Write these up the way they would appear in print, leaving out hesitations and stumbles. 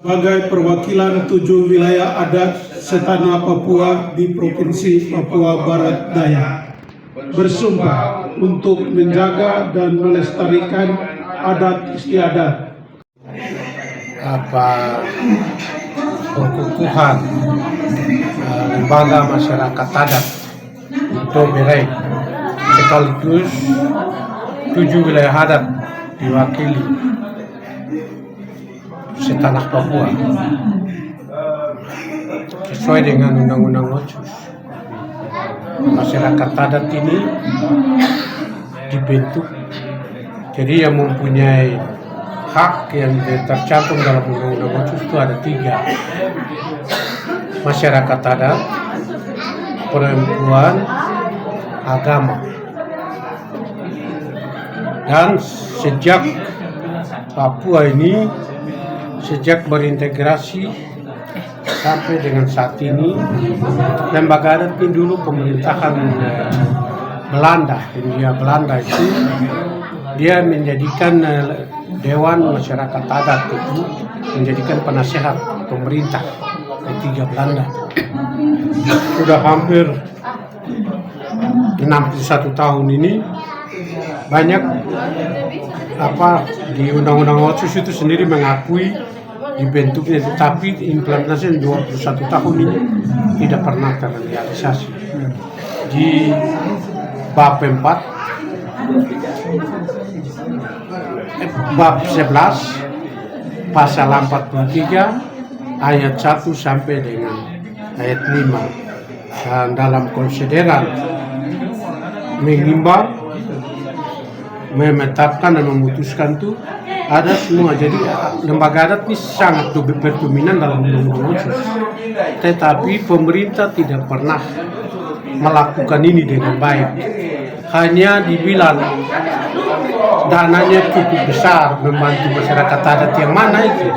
sebagai perwakilan 7 wilayah adat setanah Papua di Provinsi Papua Barat Daya, bersumpah untuk menjaga dan melestarikan adat istiadat, pengukuhan lembaga masyarakat adat atau BRI, sekaligus 7 wilayah adat diwakili setanah Papua sesuai dengan Undang-Undang Otsus. Masyarakat adat ini dibentuk, jadi yang mempunyai hak yang tercantum dalam Undang-Undang Otsus itu ada 3: masyarakat adat, perempuan, agama. Dan sejak Papua ini, sejak berintegrasi sampai dengan saat ini, lembaga adat ini dulu pemerintahan Belanda, Hindia Belanda itu dia menjadikan Dewan Masyarakat Adat itu menjadikan penasehat pemerintah ketiga Belanda. Sudah hampir 61 tahun ini, banyak di Undang-Undang Otsus itu sendiri mengakui dibentuknya, tetapi implementasi 21 tahun ini tidak pernah terrealisasi. Di bab 4, bab 11, pasal 43, ayat 1 sampai dengan ayat 5, dan dalam konsideran mengimbang, menetapkan dan memutuskan itu ada semua. Jadi lembaga adat ini sangat berdominan dalam Undang-Undang Otsus, tetapi pemerintah tidak pernah melakukan ini dengan baik. Hanya dibilang dananya cukup besar membantu masyarakat adat, yang mana itu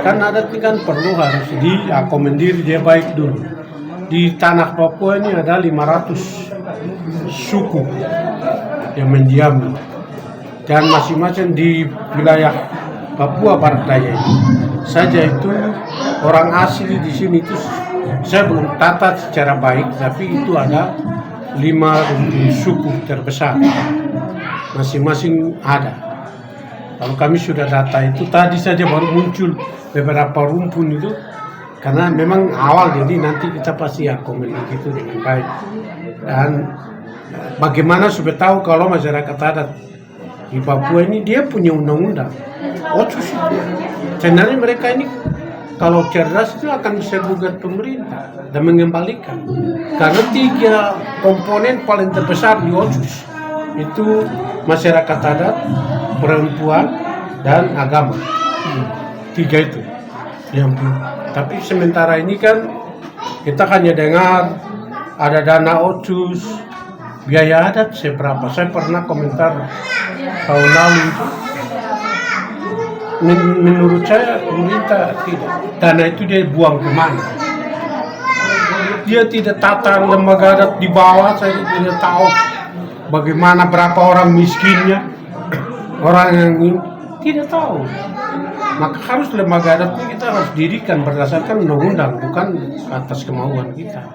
kan adat ini kan perlu harus diakomodir dia baik dulu. Di tanah Papua ini ada 500 suku yang mendiami, dan masing-masing di wilayah Papua Barat Daya ini saja itu orang asli di sini itu saya belum tata secara baik, tapi itu ada 5 suku terbesar, masing-masing ada. Kalau kami sudah data itu, tadi saja baru muncul beberapa rumpun itu, karena memang awal, jadi nanti kita pasti akomodir itu dengan baik. Dan bagaimana supaya tahu kalau masyarakat adat di Papua ini dia punya undang-undang Otsus itu. Sebenarnya mereka ini kalau cerdas itu akan bisa gugat pemerintah dan mengembalikan, karena 3 komponen paling terbesar di Otsus itu masyarakat adat, perempuan, dan agama. 3 itu yang. Tapi sementara ini kan kita hanya dengar ada dana Otsus, biaya adat seberapa. Saya pernah komentar tahun lalu, menurut saya pemerintah tidak, dana itu dia buang kemana. Dia tidak tata lembaga adat di bawah. Saya tidak tahu bagaimana, berapa orang miskinnya, orang yang tidak tahu. Maka harus lembaga adat itu kita harus dirikan berdasarkan undang-undang, bukan atas kemauan kita.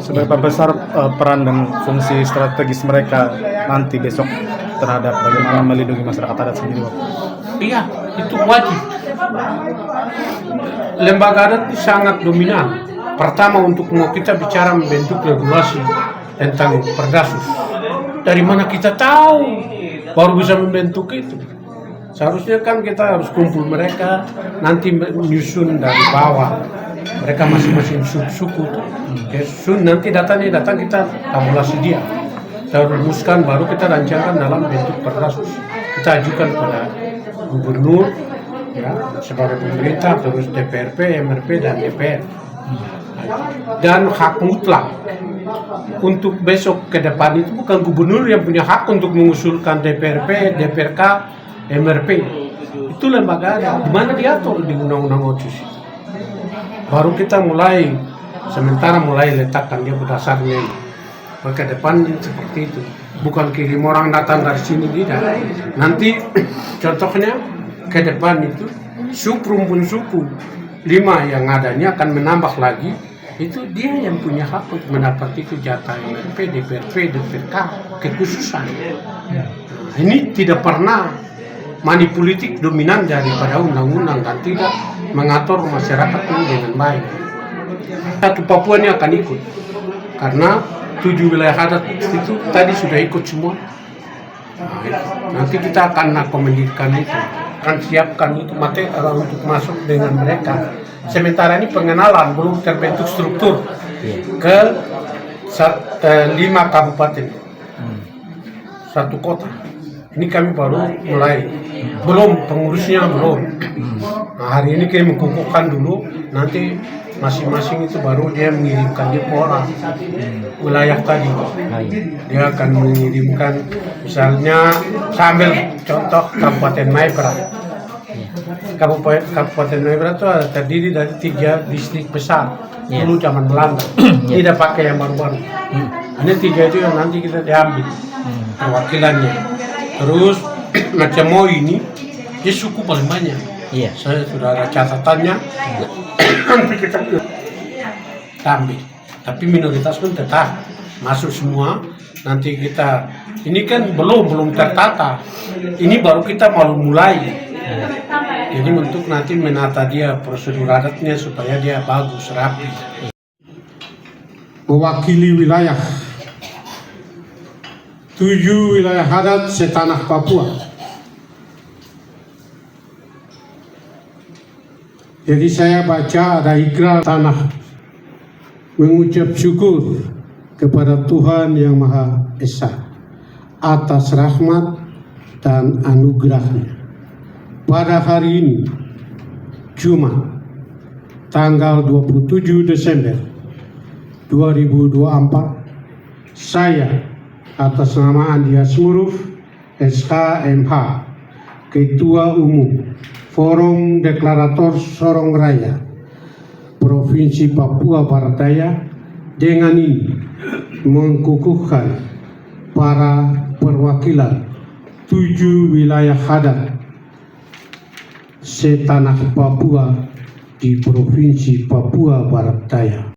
Seberapa besar peran dan fungsi strategis mereka nanti besok terhadap bagaimana melindungi masyarakat adat sendiri, Pak? Iya, itu wajib. Lembaga adat itu sangat dominan. Pertama, untuk mau kita bicara membentuk regulasi tentang Perdasus, dari mana kita tahu baru bisa membentuk itu? Seharusnya kan kita harus kumpul mereka, nanti menyusun dari bawah. Mereka masing-masing suku tuh. Nanti datang kita tabulasi dia. Kita rumuskan, baru kita rancangkan dalam bentuk Perdasus. Kita ajukan pada gubernur, ya, sebagai pemerintah, terus DPRP, MRP, dan DPR. Dan hak mutlak untuk besok ke depan itu bukan gubernur yang punya hak untuk mengusulkan DPRP, DPRK, MRP. Itu lembaga ada, di mana diatur di Undang-Undang Otsus. Baru kita mulai letakkan dia berdasarnya. Ke depan seperti itu, bukan kirim orang datang dari sini, tidak. Nanti contohnya ke depan itu rumpun suku 5 yang adanya akan menambah lagi, itu dia yang punya hak untuk mendapat itu jatah MRP, DPRP, DPRK kekhususan. Ini tidak pernah money politik dominan daripada undang-undang dan tidak mengatur masyarakat ini dengan baik. Satu Papua ini akan ikut karena 7 wilayah adat itu tadi sudah ikut semua. Nanti kita akan akomodasikan itu, akan siapkan itu materi untuk masuk dengan mereka. Sementara ini pengenalan belum terbentuk struktur ke 5 kabupaten, 1 kota. Ini kami baru mulai, belum pengurusnya belum. Nah, hari ini kami mengukuhkan dulu, nanti masing-masing itu baru dia mengirimkan dia orang wilayah tadi. Dia akan mengirimkan, misalnya sambil contoh Kabupaten Maibra. Kabupaten Maibra itu terdiri dari 3 distrik besar dulu zaman Belanda, tidak pakai yang baru-baru. Ini 3 itu yang nanti kita diambil perwakilannya. Terus Macamo ini dia suku paling banyak. Saya sudah ada catatannya. Nanti kita ambil. Tapi minoritas pun tetap masuk semua. Nanti kita ini kan belum tertata. Ini baru kita mau mulai. Jadi untuk nanti menata dia prosedur adatnya supaya dia bagus, rapi. Mewakili wilayah 7 wilayah adat setanah Papua. Jadi saya baca ada ikrar tanah mengucap syukur kepada Tuhan Yang Maha Esa atas rahmat dan anugerahnya. Pada hari ini, Jumat, tanggal 27 Desember 2024, saya atas nama Andi Asmuruf, SKMH, Ketua Umum Forum Deklarator Sorong Raya, Provinsi Papua Barat Daya, dengan ini mengukuhkan para perwakilan 7 wilayah adat setanah Papua di Provinsi Papua Barat Daya.